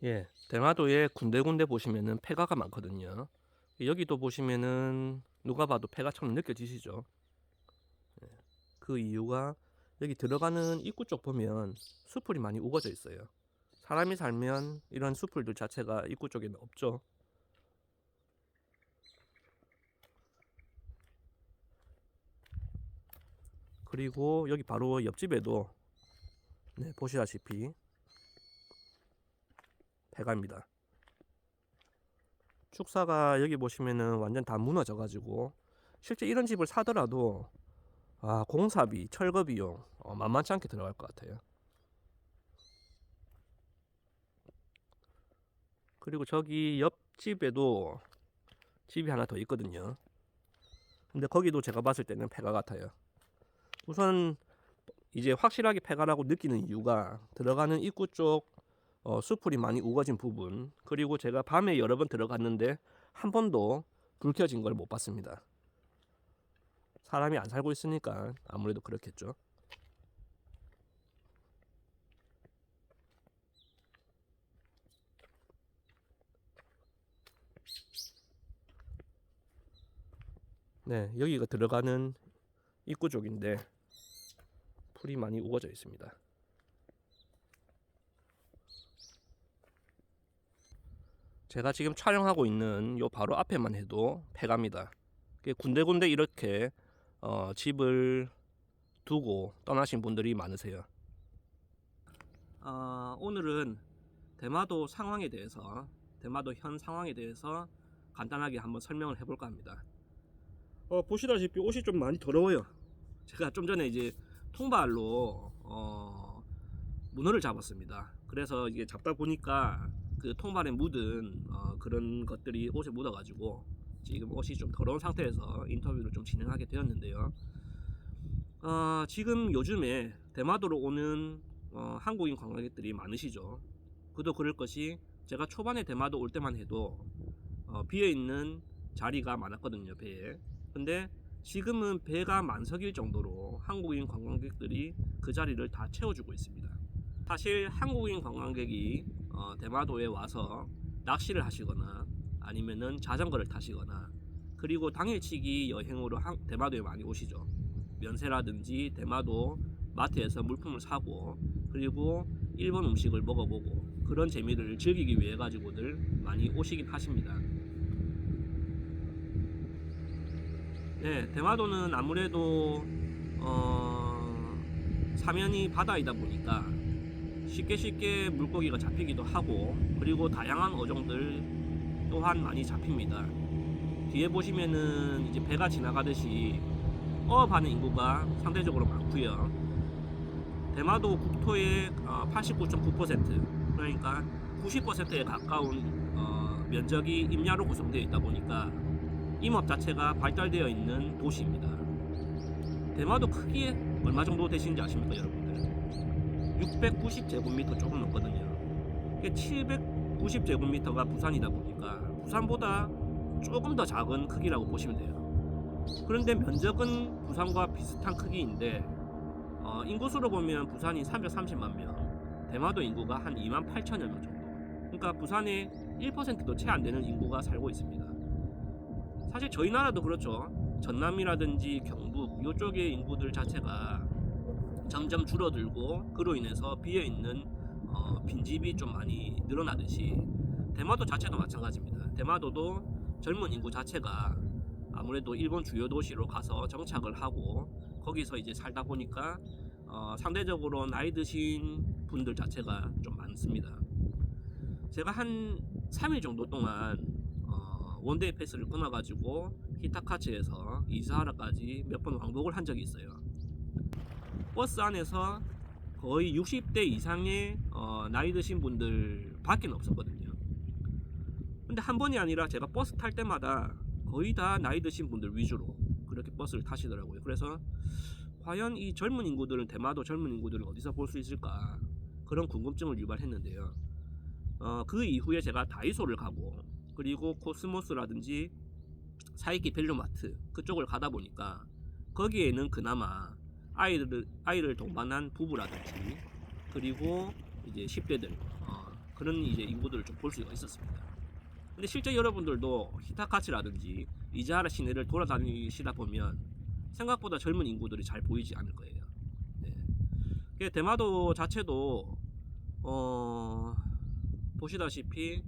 예, 대마도에 군데군데 보시면은 폐가가 많거든요. 여기도 보시면은 누가 봐도 폐가처럼 느껴지시죠? 그 이유가 여기 들어가는 입구 쪽 보면 수풀이 많이 우거져 있어요. 사람이 살면 이런 수풀들 자체가 입구 쪽에는 없죠. 그리고 여기 바로 옆집에도 보시다시피 폐가입니다. 축사가 여기 보시면은 완전 다 무너져 가지고 실제 이런 집을 사더라도 공사비, 철거 비용 만만치 않게 들어갈 것 같아요. 그리고 저기 옆집에도 집이 하나 더 있거든요. 근데 거기도 제가 봤을 때는 폐가 같아요. 우선 이제 확실하게 폐가라고 느끼는 이유가 들어가는 입구 쪽 수풀이 많이 우거진 부분, 그리고 제가 밤에 여러 번 들어갔는데 한 번도 불 켜진 걸 못 봤습니다. 사람이 안 살고 있으니까 아무래도 그렇겠죠. 네, 여기가 들어가는 입구 쪽인데 풀이 많이 우거져 있습니다. 제가 지금 촬영하고 있는 요 바로 앞에만 해도 폐가입니다. 군데군데 이렇게 집을 두고 떠나신 분들이 많으세요. 오늘은 대마도 상황에 대해서, 대마도 현 상황에 대해서 간단하게 한번 설명을 해볼까 합니다. 보시다시피 옷이 좀 많이 더러워요. 제가 좀 전에 이제 통발로 문어를 잡았습니다. 그래서 이게 잡다 보니까 그 통발에 묻은 그런 것들이 옷에 묻어가지고 지금 옷이 좀 더러운 상태에서 인터뷰를 좀 진행하게 되었는데요. 지금 요즘에 대마도로 오는 한국인 관광객들이 많으시죠. 그도 그럴 것이 제가 초반에 대마도 올 때만 해도 비어있는 자리가 많았거든요, 배에. 근데 지금은 배가 만석일 정도로 한국인 관광객들이 그 자리를 다 채워주고 있습니다. 사실 한국인 관광객이 대마도에 와서 낚시를 하시거나 아니면은 자전거를 타시거나, 그리고 당일치기 여행으로 대마도에 많이 오시죠. 면세라든지 대마도 마트에서 물품을 사고, 그리고 일본 음식을 먹어보고 그런 재미를 즐기기 위해 가지고들 많이 오시긴 하십니다. 네, 대마도는 아무래도 사면이 바다이다 보니까 쉽게 물고기가 잡히기도 하고, 그리고 다양한 어종들 또한 많이 잡힙니다. 뒤에 보시면은 이제 배가 지나가듯이 어업하는 인구가 상대적으로 많고요. 대마도 국토의 89.9%, 그러니까 90%에 가까운 면적이 임야로 구성되어 있다 보니까 임업 자체가 발달되어 있는 도시입니다. 대마도 크기에 얼마 정도 되시는지 아십니까, 여러분들? 690제곱미터 조금 넘거든요. 790제곱미터가 부산이다 보니까 부산보다 조금 더 작은 크기라고 보시면 돼요. 그런데 면적은 부산과 비슷한 크기인데 인구수로 보면 부산이 330만 명, 대마도 인구가 한 2만 8천여 명 정도. 그러니까 부산의 1%도 채 안 되는 인구가 살고 있습니다. 사실 저희 나라도 그렇죠. 전남이라든지 경북 이쪽의 인구들 자체가 점점 줄어들고, 그로 인해서 비어있는 빈집이 좀 많이 늘어나듯이 대마도 자체도 마찬가지입니다. 대마도도 젊은 인구 자체가 아무래도 일본 주요 도시로 가서 정착을 하고 거기서 이제 살다 보니까 상대적으로 나이 드신 분들 자체가 좀 많습니다. 제가 한 3일 정도 동안 원데이 패스를 끊어가지고 히타카츠에서 이사하라까지 몇 번 왕복을 한 적이 있어요. 버스 안에서 거의 60대 이상의 나이 드신 분들 밖에 없었거든요. 근데 한 번이 아니라 제가 버스 탈 때마다 거의 다 나이 드신 분들 위주로 그렇게 버스를 타시더라고요. 그래서 과연 이 젊은 인구들은, 대마도 젊은 인구들을 어디서 볼 수 있을까, 그런 궁금증을 유발했는데요. 그 이후에 제가 다이소를 가고, 그리고 코스모스라든지 사이키 밸류마트 그쪽을 가다 보니까 거기에는 그나마 아이를 동반한 부부라든지, 그리고 이제 10대들 그런 이제 인구들을 좀 볼 수가 있었습니다. 근데 실제 여러분들도 히타카츠라든지 이즈하라 시내를 돌아다니시다 보면 생각보다 젊은 인구들이 잘 보이지 않을 거예요. 네. 대마도 자체도 보시다시피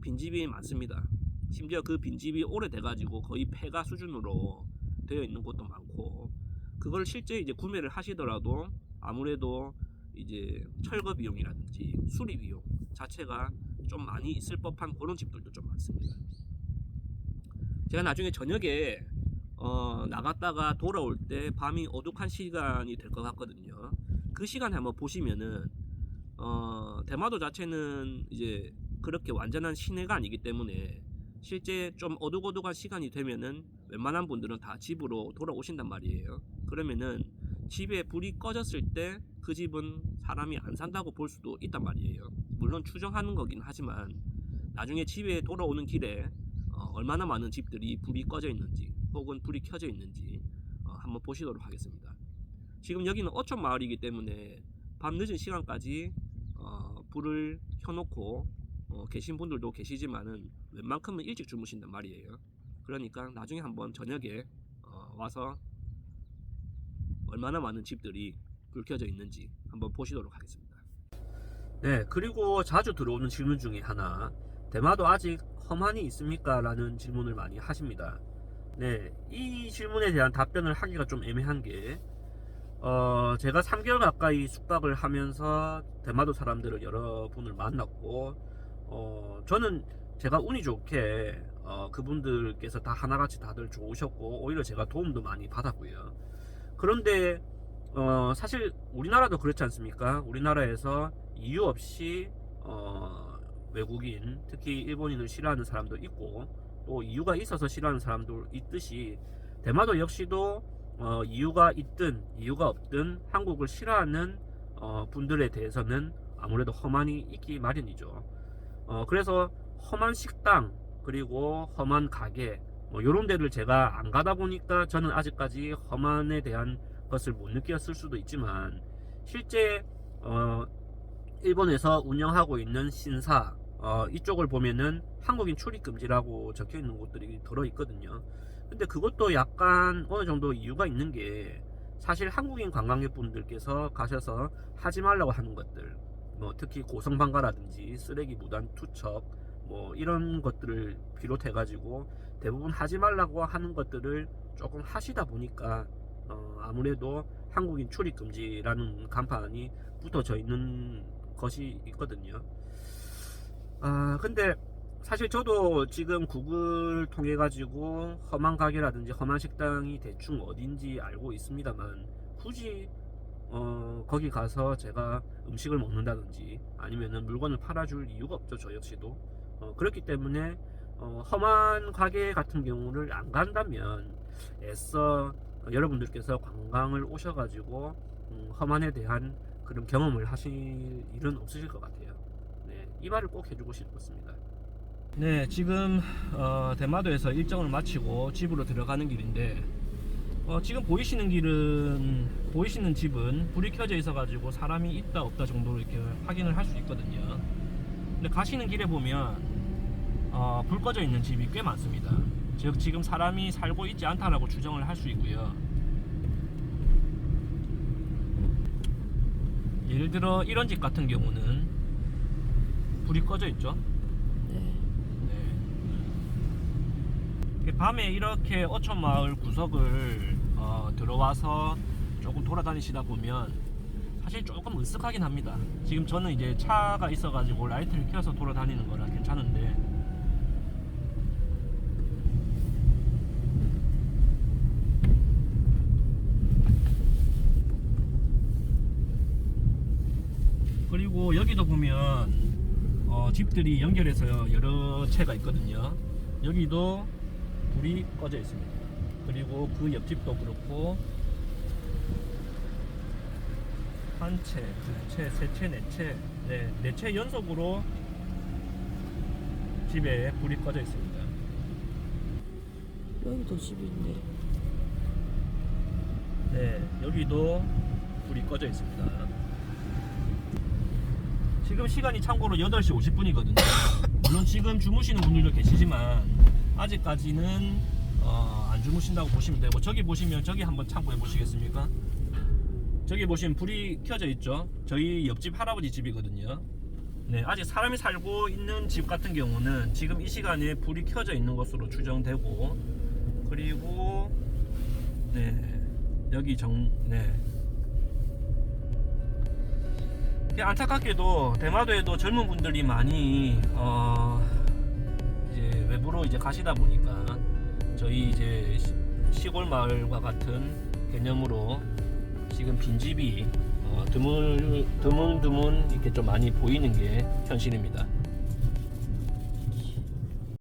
빈집이 많습니다. 심지어 그 빈집이 오래돼가지고 거의 폐가 수준으로 되어 있는 곳도 많고, 그걸 실제 이제 구매를 하시더라도 아무래도 이제 철거 비용이라든지 수리 비용 자체가 좀 많이 있을 법한 그런 집들도 좀 많습니다. 제가 나중에 저녁에 나갔다가 돌아올 때 밤이 어둑한 시간이 될 것 같거든요. 그 시간에 한번 보시면은 대마도 자체는 이제 그렇게 완전한 시내가 아니기 때문에 실제 좀 어둑어둑한 시간이 되면은 웬만한 분들은 다 집으로 돌아오신단 말이에요. 그러면은 집에 불이 꺼졌을 때 그 집은 사람이 안 산다고 볼 수도 있단 말이에요. 물론 추정하는 거긴 하지만 나중에 집에 돌아오는 길에 얼마나 많은 집들이 불이 꺼져 있는지 혹은 불이 켜져 있는지 한번 보시도록 하겠습니다. 지금 여기는 어촌 마을이기 때문에 밤 늦은 시간까지 불을 켜놓고 계신 분들도 계시지만은 웬만큼은 일찍 주무신단 말이에요. 그러니까 나중에 한번 저녁에 와서 얼마나 많은 집들이 불 켜져 있는지 한번 보시도록 하겠습니다. 네, 그리고 자주 들어오는 질문 중에 하나, 대마도 아직 험한이 있습니까? 라는 질문을 많이 하십니다. 네, 이 질문에 대한 답변을 하기가 좀 애매한 게 제가 3개월 가까이 숙박을 하면서 대마도 사람들을 여러 분을 만났고, 저는 제가 운이 좋게 그분들께서 다 하나같이 다들 좋으셨고 오히려 제가 도움도 많이 받았고요. 그런데 사실 우리나라도 그렇지 않습니까? 우리나라에서 이유 없이 외국인, 특히 일본인을 싫어하는 사람도 있고 또 이유가 있어서 싫어하는 사람도 있듯이 대마도 역시도 이유가 있든 이유가 없든 한국을 싫어하는 분들에 대해서는 아무래도 험한이 있기 마련이죠. 그래서 험한 식당 그리고 험한 가게 이런 데를 제가 안 가다 보니까 저는 아직까지 험한에 대한 것을 못 느꼈을 수도 있지만 실제 일본에서 운영하고 있는 신사 이쪽을 보면은 한국인 출입 금지라고 적혀 있는 곳들이 들어 있거든요. 근데 그것도 약간 어느 정도 이유가 있는 게 사실 한국인 관광객분들께서 가셔서 하지 말라고 하는 것들 특히 고성방가라든지 쓰레기 무단 투척 이런 것들을 비롯해 가지고 대부분 하지 말라고 하는 것들을 조금 하시다 보니까 아무래도 한국인 출입 금지라는 간판이 붙어져 있는 것이 있거든요. 근데 사실 저도 지금 구글 통해 가지고 험한 가게라든지 험한 식당이 대충 어딘지 알고 있습니다만 굳이 거기 가서 제가 음식을 먹는다든지 아니면은 물건을 팔아줄 이유가 없죠. 저 역시도 그렇기 때문에 험한 가게 같은 경우를 안 간다면 애써 여러분들께서 관광을 오셔가지고 험한에 대한 그런 경험을 하실 일은 없으실 것 같아요. 네, 이 말을 꼭 해주고 싶었습니다. 네, 지금 대마도에서 일정을 마치고 집으로 들어가는 길인데 지금 보이시는 집은 불이 켜져 있어 가지고 사람이 있다 없다 정도로 이렇게 확인을 할 수 있거든요. 근데 가시는 길에 보면 불 꺼져 있는 집이 꽤 많습니다. 즉 지금 사람이 살고 있지 않다라고 추정을 할 수 있고요. 예를 들어 이런 집 같은 경우는 불이 꺼져 있죠. 네. 밤에 이렇게 어촌마을 구석을 들어와서 조금 돌아다니시다 보면 사실 조금 으쓱하긴 합니다. 지금 저는 이제 차가 있어가지고 라이트를 켜서 돌아다니는 거라 괜찮은데 그리고 여기도 보면 집들이 연결해서 여러 채가 있거든요. 여기도 불이 꺼져 있습니다. 그리고 그 옆집도 그렇고 한 채, 두 채, 세 채, 네 채, 네 채 연속으로 집에 불이 꺼져 있습니다. 여기도 집인데. 네, 여기도 불이 꺼져 있습니다. 지금 시간이 참고로 8시 50분이거든요. 물론 지금 주무시는 분들도 계시지만 아직까지는 안 주무신다고 보시면 되고, 저기 보시면, 저기 한번 참고해 보시겠습니까? 저기 보시면 불이 켜져 있죠. 저희 옆집 할아버지 집이거든요. 네, 아직 사람이 살고 있는 집 같은 경우는 지금 이 시간에 불이 켜져 있는 것으로 추정되고, 그리고 네, 여기 안타깝게도 대마도에도 젊은 분들이 많이 이제 외부로 이제 가시다 보니까 저희 이제 시골 마을과 같은 개념으로 지금 빈집이 드문 이렇게 좀 많이 보이는 게 현실입니다.